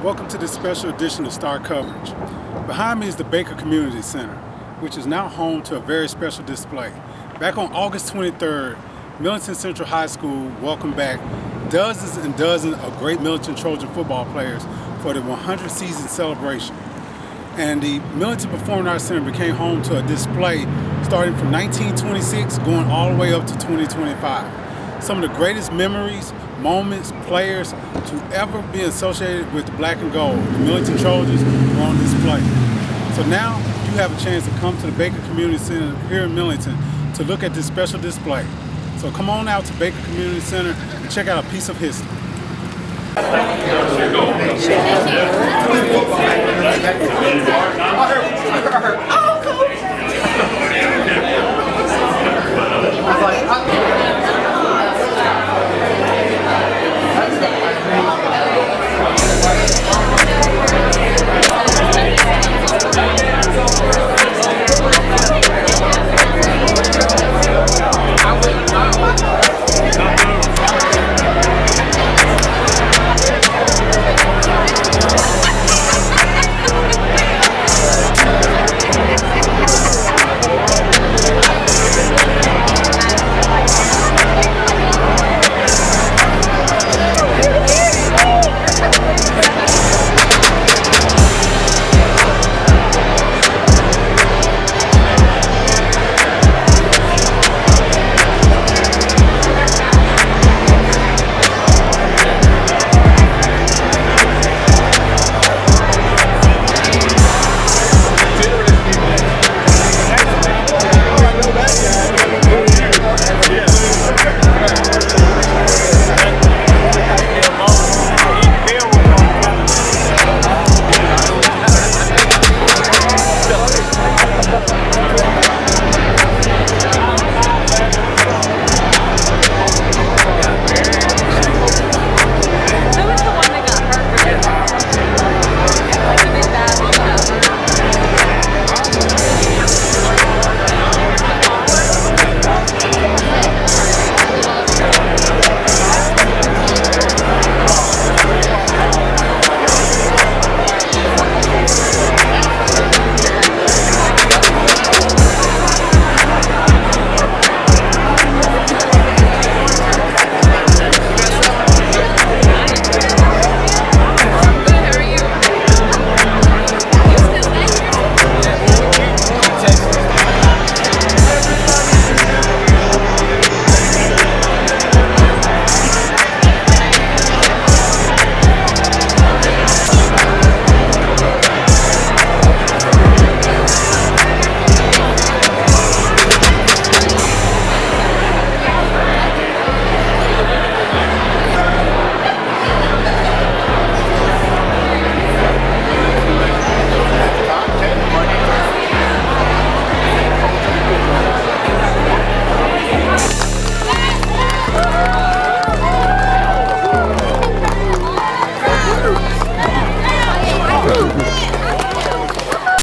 Welcome to this special edition of Star Coverage. Behind me is the Baker Community Center, which is now home to a very special display. Back on August 23rd, Millington Central High School welcomed back dozens and dozens of great Millington Trojan football players for the 100th season celebration. And the Millington Performing Arts Center became home to a display starting from 1926 going all the way up to 2025. Some of the greatest memories, moments, players to ever be associated with the black and gold, the Millington Trojans, were on display. So now you have a chance to come to the Baker Community Center here in Millington to look at this special display. So come on out to Baker Community Center and check out a piece of history. Oh!